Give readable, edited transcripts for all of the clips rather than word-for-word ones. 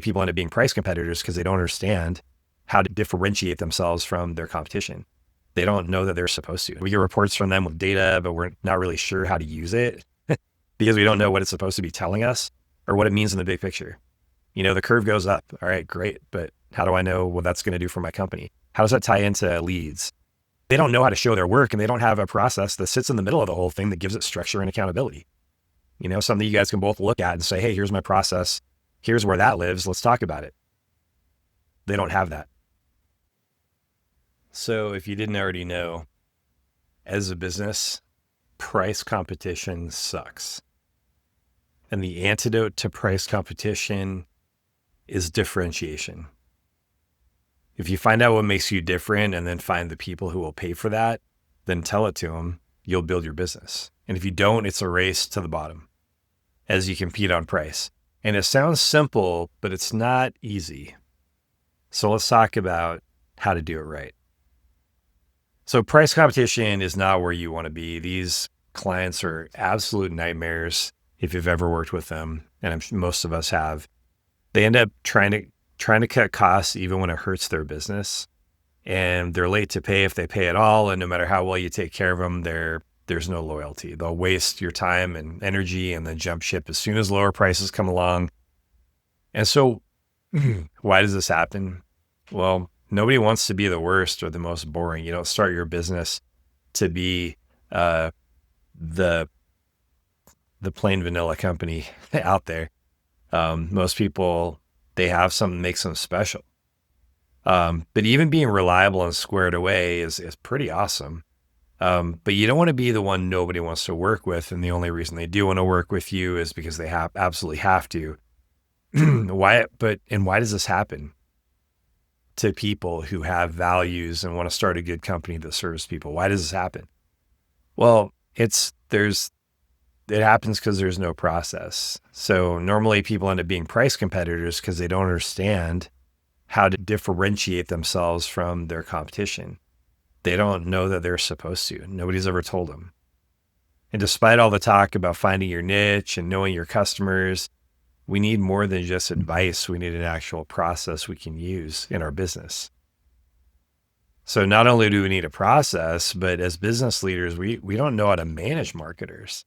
People end up being price competitors because they don't understand how to differentiate themselves from their competition. They don't know that they're supposed to. We get reports from them with data, but we're not really sure how to use it because we don't know what it's supposed to be telling us or what it means in the big picture. The curve goes up. All right, great. But how do I know what that's going to do for my company? How does that tie into leads? They don't know how to show their work, and they don't have a process that sits in the middle of the whole thing that gives it structure and accountability. Something you guys can both look at and say, hey, here's my process. Here's where that lives. Let's talk about it. They don't have that. So if you didn't already know, as a business, price competition sucks. And the antidote to price competition is differentiation. If you find out what makes you different and then find the people who will pay for that, then tell it to them, you'll build your business. And if you don't, it's a race to the bottom as you compete on price. And it sounds simple, but it's not easy. So let's talk about how to do it right. So price competition is not where you want to be. These clients are absolute nightmares if you've ever worked with them, and most of us have. They end up trying to cut costs even when it hurts their business, and they're late to pay if they pay at all. And no matter how well you take care of them, there's no loyalty. They'll waste your time and energy and then jump ship as soon as lower prices come along. And so why does this happen? Well, nobody wants to be the worst or the most boring. You don't start your business to be the plain vanilla company out there. Most people, they have something that makes them special. But even being reliable and squared away is pretty awesome. But you don't want to be the one nobody wants to work with. And the only reason they do want to work with you is because they absolutely have to. Why does this happen to people who have values and want to start a good company that serves people? Why does this happen? Well, it happens because there's no process. So normally people end up being price competitors because they don't understand how to differentiate themselves from their competition. They don't know that they're supposed to. Nobody's ever told them. And despite all the talk about finding your niche and knowing your customers, we need more than just advice. We need an actual process we can use in our business. So not only do we need a process, but as business leaders, we don't know how to manage marketers.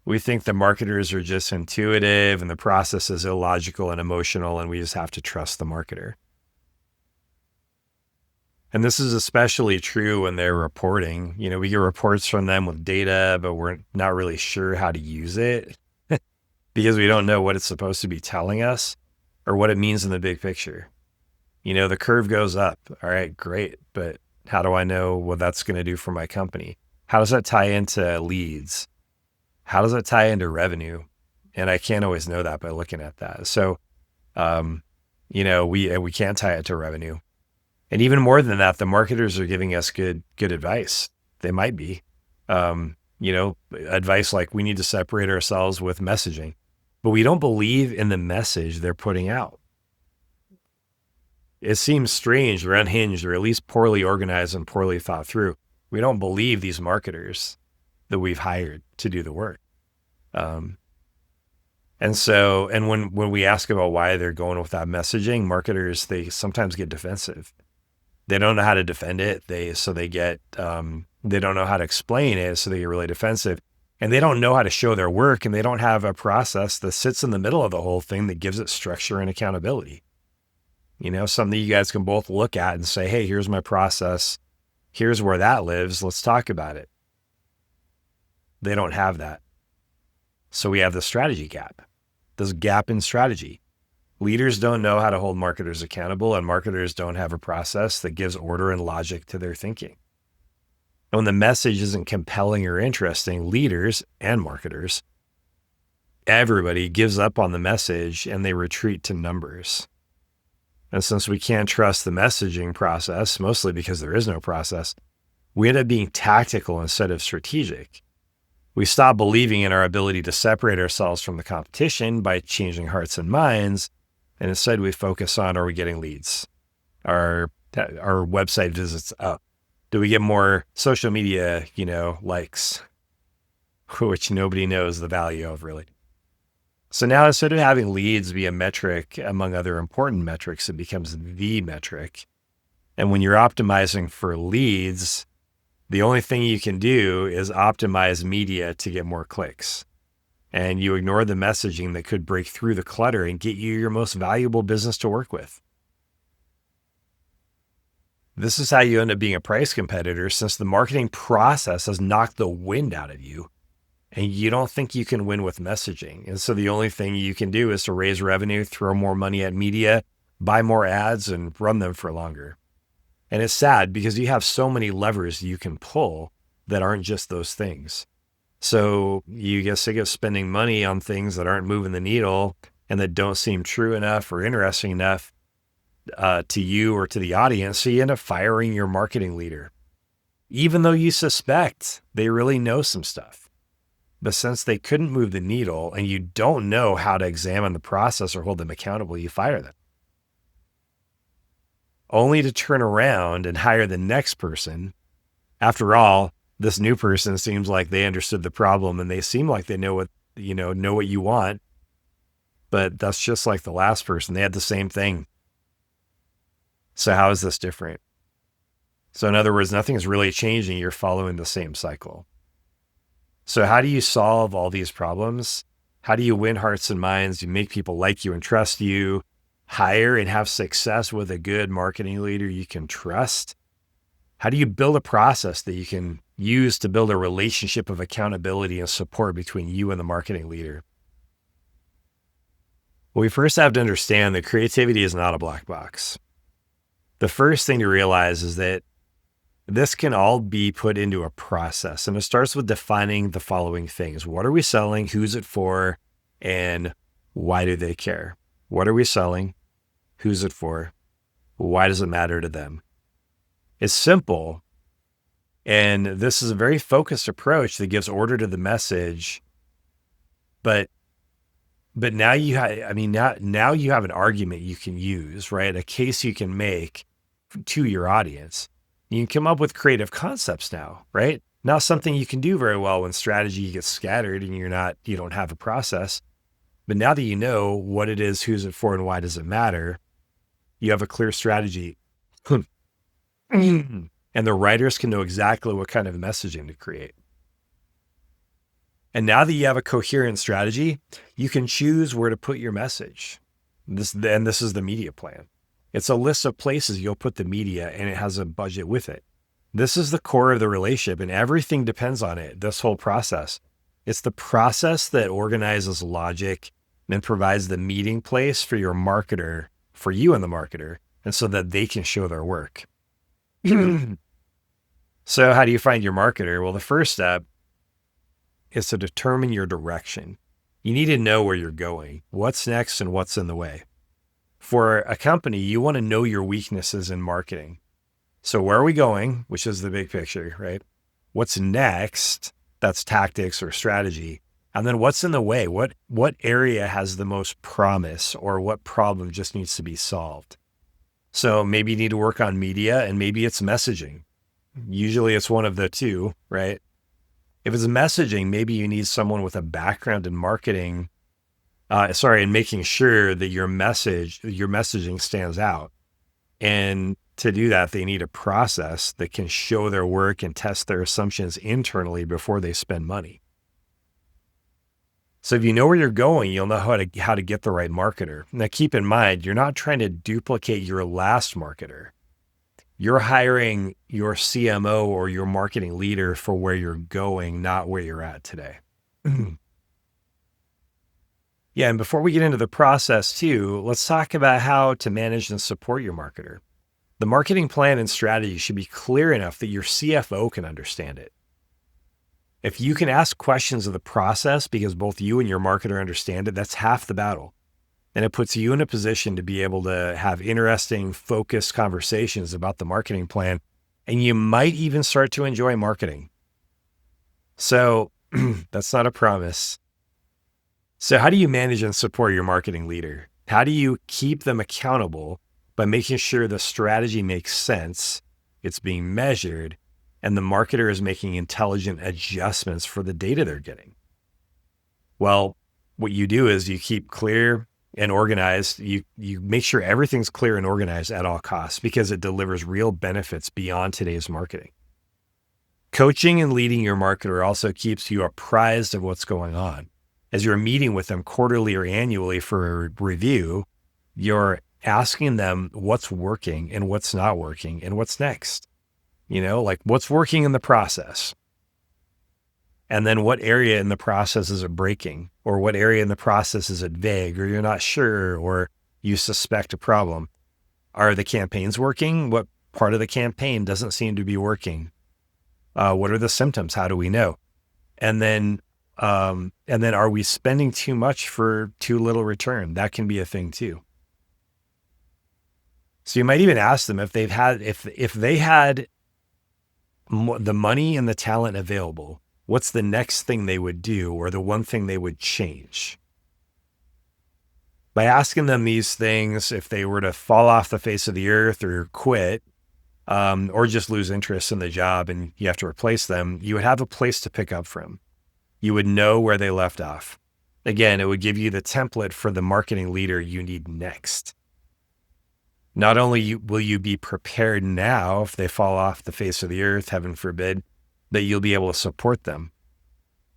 We think the marketers are just intuitive and the process is illogical and emotional, and we just have to trust the marketer. And this is especially true when they're reporting. We get reports from them with data, but we're not really sure how to use it because we don't know what it's supposed to be telling us or what it means in the big picture. The curve goes up. All right, great. But how do I know what that's going to do for my company? How does that tie into leads? How does that tie into revenue? And I can't always know that by looking at that. So, we can't tie it to revenue. And even more than that, the marketers are giving us good advice. They might be, advice like we need to separate ourselves with messaging, but we don't believe in the message they're putting out. It seems strange or unhinged or at least poorly organized and poorly thought through. We don't believe these marketers that we've hired to do the work. And when we ask about why they're going with that messaging, marketers, they sometimes get defensive. They don't know how to defend it. They don't know how to explain it. So they get really defensive, and they don't know how to show their work, and they don't have a process that sits in the middle of the whole thing that gives it structure and accountability. Something you guys can both look at and say, hey, here's my process. Here's where that lives. Let's talk about it. They don't have that. So we have the strategy gap. There's a gap in strategy. Leaders don't know how to hold marketers accountable, and marketers don't have a process that gives order and logic to their thinking. And when the message isn't compelling or interesting, leaders and marketers, everybody gives up on the message and they retreat to numbers. And since we can't trust the messaging process, mostly because there is no process, we end up being tactical instead of strategic. We stop believing in our ability to separate ourselves from the competition by changing hearts and minds. And instead we focus on, are we getting leads? Are our website visits up? Do we get more social media, likes, which nobody knows the value of really. So now instead of having leads be a metric among other important metrics, it becomes the metric. And when you're optimizing for leads, the only thing you can do is optimize media to get more clicks. And you ignore the messaging that could break through the clutter and get you your most valuable business to work with. This is how you end up being a price competitor, since the marketing process has knocked the wind out of you and you don't think you can win with messaging. And so the only thing you can do is to raise revenue, throw more money at media, buy more ads, and run them for longer. And it's sad because you have so many levers you can pull that aren't just those things. So you get sick of spending money on things that aren't moving the needle and that don't seem true enough or interesting enough to you or to the audience. So you end up firing your marketing leader, even though you suspect they really know some stuff. But since they couldn't move the needle and you don't know how to examine the process or hold them accountable, you fire them, only to turn around and hire the next person. After all, this new person seems like they understood the problem and they seem like they know what you want. But that's just like the last person. They had the same thing. So how is this different? So in other words, nothing is really changing. You're following the same cycle. So how do you solve all these problems? How do you win hearts and minds? You make people like you and trust you, hire and have success with a good marketing leader you can trust. How do you build a process that you can use to build a relationship of accountability and support between you and the marketing leader? Well, we first have to understand that creativity is not a black box. The first thing to realize is that this can all be put into a process, and it starts with defining the following things. What are we selling? Who's it for? And why do they care? What are we selling? Who's it for? Why does it matter to them? It's simple. And this is a very focused approach that gives order to the message. But now you have, now you have an argument you can use, right? A case you can make to your audience. You can come up with creative concepts now, right? Not something you can do very well when strategy gets scattered and you don't have a process. But now that you know what it is, who's it for, and why does it matter, you have a clear strategy. And the writers can know exactly what kind of messaging to create. And now that you have a coherent strategy, you can choose where to put your message. This is the media plan. It's a list of places you'll put the media, and it has a budget with it. This is the core of the relationship, and everything depends on it, this whole process. It's the process that organizes logic and provides the meeting place for your marketer, for you and the marketer, and so that they can show their work. So how do you find your marketer? Well, the first step is to determine your direction. You need to know where you're going, what's next, and what's in the way. For a company, you want to know your weaknesses in marketing. So where are we going, which is the big picture, right? What's next? That's tactics or strategy. And then what's in the way? What area has the most promise, or what problem just needs to be solved? So maybe you need to work on media, and maybe it's messaging. Usually it's one of the two, right? If it's messaging, maybe you need someone with a background in marketing, in making sure that your messaging stands out. And to do that, they need a process that can show their work and test their assumptions internally before they spend money. So if you know where you're going, you'll know how to get the right marketer. Now, keep in mind, you're not trying to duplicate your last marketer. You're hiring your CMO or your marketing leader for where you're going, not where you're at today. Yeah, and before we get into the process too, let's talk about how to manage and support your marketer. The marketing plan and strategy should be clear enough that your CFO can understand it. If you can ask questions of the process because both you and your marketer understand it, that's half the battle. And it puts you in a position to be able to have interesting, focused conversations about the marketing plan. And you might even start to enjoy marketing. So that's not a promise. So how do you manage and support your marketing leader? How do you keep them accountable by making sure the strategy makes sense, it's being measured, and the marketer is making intelligent adjustments for the data they're getting? Well, what you do is you keep clear and organized. You make sure everything's clear and organized at all costs because it delivers real benefits beyond today's marketing. Coaching and leading your marketer also keeps you apprised of what's going on. As you're meeting with them quarterly or annually for a review, you're asking them what's working and what's not working and what's next. Like what's working in the process. And then what area in the process is it breaking, or what area in the process is it vague, or you're not sure, or you suspect a problem. Are the campaigns working? What part of the campaign doesn't seem to be working? What are the symptoms? How do we know? And then are we spending too much for too little return? That can be a thing too. So you might even ask them if they had the money and the talent available, what's the next thing they would do, or the one thing they would change? By asking them these things, if they were to fall off the face of the earth or quit, or just lose interest in the job and you have to replace them, you would have a place to pick up from. You would know where they left off. Again, it would give you the template for the marketing leader you need next. Not only will you be prepared now if they fall off the face of the earth, heaven forbid, that you'll be able to support them.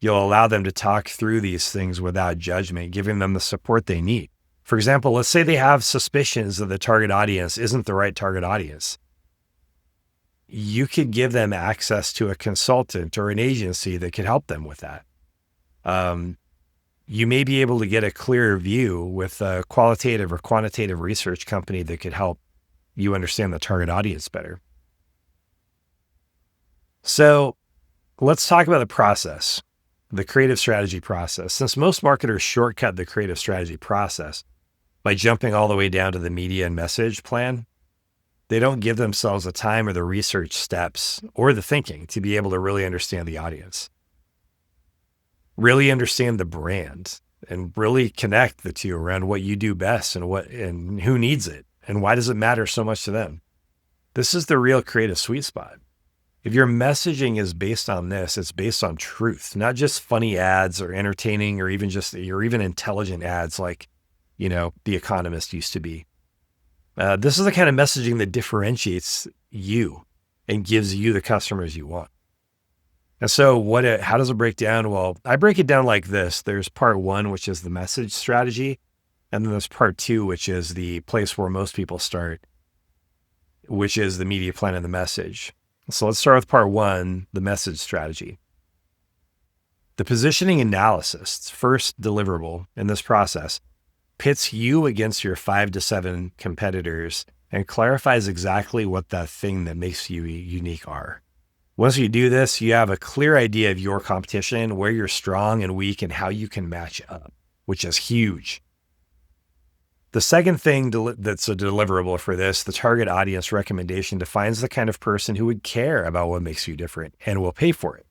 You'll allow them to talk through these things without judgment, giving them the support they need. For example, let's say they have suspicions that the target audience isn't the right target audience. You could give them access to a consultant or an agency that could help them with that. You may be able to get a clearer view with a qualitative or quantitative research company that could help you understand the target audience better. So let's talk about the process, the creative strategy process. Since most marketers shortcut the creative strategy process by jumping all the way down to the media and message plan, they don't give themselves the time or the research steps or the thinking to be able to really understand the audience, really understand the brand, and really connect the two around what you do best and who needs it and why does it matter so much to them. This is the real creative sweet spot. If your messaging is based on this, it's based on truth, not just funny ads or entertaining or even intelligent ads like, The Economist used to be. This is the kind of messaging that differentiates you and gives you the customers you want. And so how does it break down? Well, I break it down like this. There's part one, which is the message strategy. And then there's part two, which is the place where most people start, which is the media plan and the message. So let's start with part one, the message strategy. The positioning analysis, first deliverable in this process, pits you against your 5 to 7 competitors and clarifies exactly what that thing that makes you unique are. Once you do this, you have a clear idea of your competition, where you're strong and weak, and how you can match up, which is huge. The second thing that's a deliverable for this, the target audience recommendation, defines the kind of person who would care about what makes you different and will pay for it.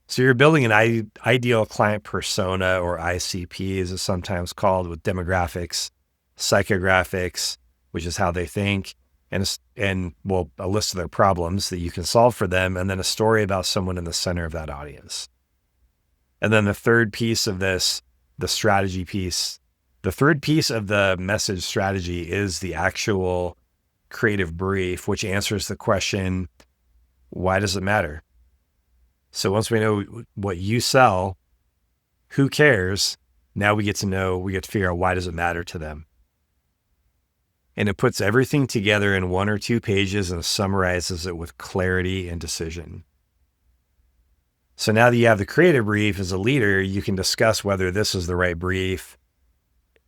So you're building an ideal client persona, or ICP as it's sometimes called, with demographics, psychographics, which is how they think, and a list of their problems that you can solve for them, and then a story about someone in the center of that audience. And then the third piece of this, the strategy piece, the third piece of the message strategy is the actual creative brief, which answers the question, why does it matter? So once we know what you sell, who cares? Now we get to figure out why does it matter to them. And it puts everything together in 1 or 2 pages and summarizes it with clarity and decision. So now that you have the creative brief, as a leader, you can discuss whether this is the right brief,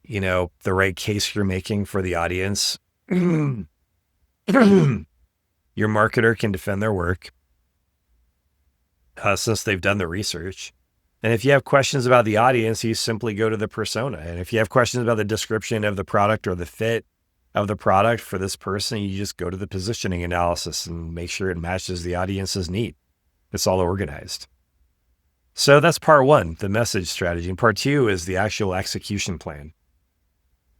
the right case you're making for the audience. Your marketer can defend their work since they've done the research. And if you have questions about the audience, you simply go to the persona. And if you have questions about the description of the product or the fit of the product for this person, you just go to the positioning analysis and make sure it matches the audience's need. It's all organized. So that's part one, the message strategy. And part two is the actual execution plan.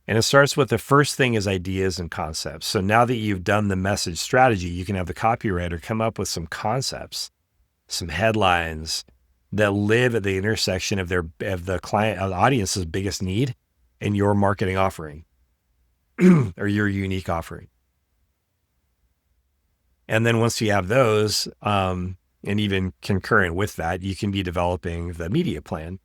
And it starts with the first thing is ideas and concepts. So now that you've done the message strategy, you can have the copywriter come up with some concepts, some headlines, that live at the intersection of the client, of the audience's biggest need and your marketing offering or your unique offering. And then once you have those, and even concurrent with that, you can be developing the media plan.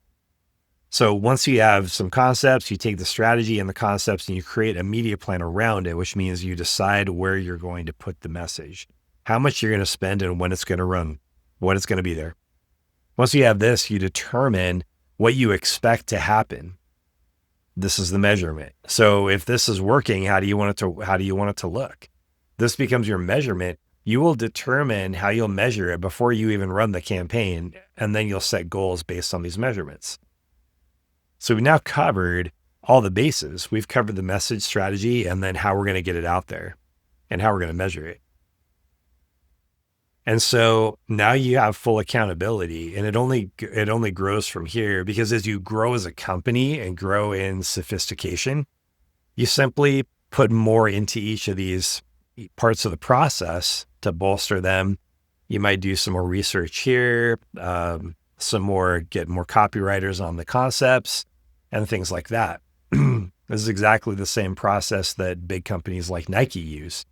So once you have some concepts, you take the strategy and the concepts and you create a media plan around it, which means you decide where you're going to put the message, how much you're going to spend and when it's going to run, when it's going to be there. Once you have this, you determine what you expect to happen. This is the measurement. So if this is working, how do you want it to look? This becomes your measurement. You will determine how you'll measure it before you even run the campaign, and then you'll set goals based on these measurements. So we've now covered all the bases. We've covered the message, strategy, and then how we're going to get it out there and how we're going to measure it. And so now you have full accountability, and it only grows from here, because as you grow as a company and grow in sophistication, you simply put more into each of these parts of the process to bolster them. You might do some more research here, get more copywriters on the concepts and things like that. This is exactly the same process that big companies like Nike use.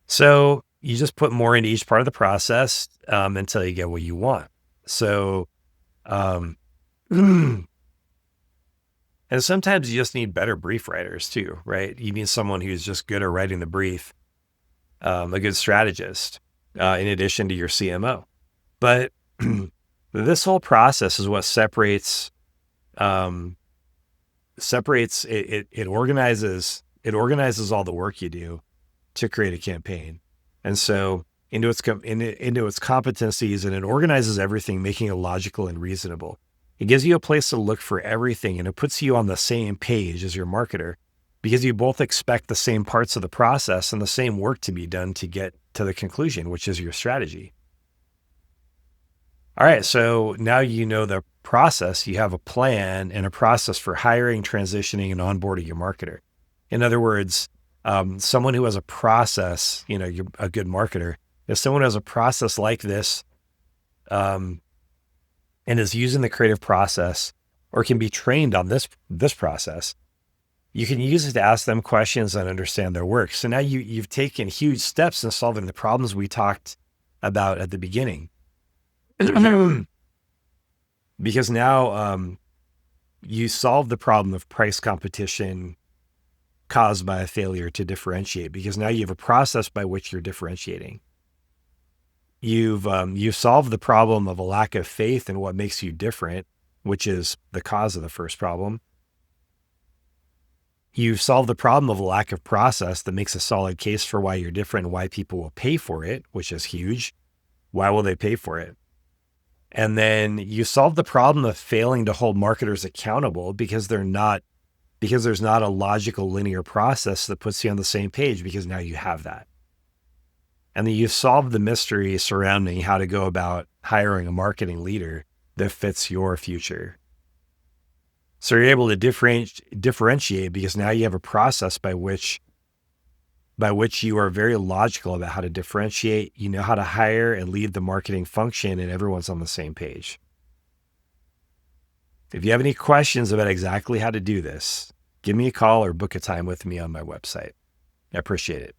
So you just put more into each part of the process until you get what you want. So, and sometimes you just need better brief writers too, right? You need someone who's just good at writing the brief, a good strategist, in addition to your CMO. But this whole process is what separates. It organizes all the work you do to create a campaign. And so into its competencies, and it organizes everything, making it logical and reasonable. It gives you a place to look for everything, and it puts you on the same page as your marketer, because you both expect the same parts of the process and the same work to be done to get to the conclusion, which is your strategy. All right, so now you know the process. You have a plan and a process for hiring, transitioning, and onboarding your marketer. In other words, someone who has a process, you're a good marketer. If someone has a process like this, and is using the creative process, or can be trained on this process, you can use it to ask them questions and understand their work. So now you've taken huge steps in solving the problems we talked about at the beginning. Because now you solve the problem of price competition caused by a failure to differentiate, because now you have a process by which you're differentiating. You've solved the problem of a lack of faith in what makes you different, which is the cause of the first problem. You've solved the problem of a lack of process that makes a solid case for why you're different and why people will pay for it, which is huge. Why will they pay for it? And then you solve the problem of failing to hold marketers accountable because there's not a logical linear process that puts you on the same page, because now you have that. And then you solve the mystery surrounding how to go about hiring a marketing leader that fits your future. So you're able to differentiate because now you have a process by which you are very logical about how to differentiate. You know how to hire and lead the marketing function, and everyone's on the same page. If you have any questions about exactly how to do this, give me a call or book a time with me on my website. I appreciate it.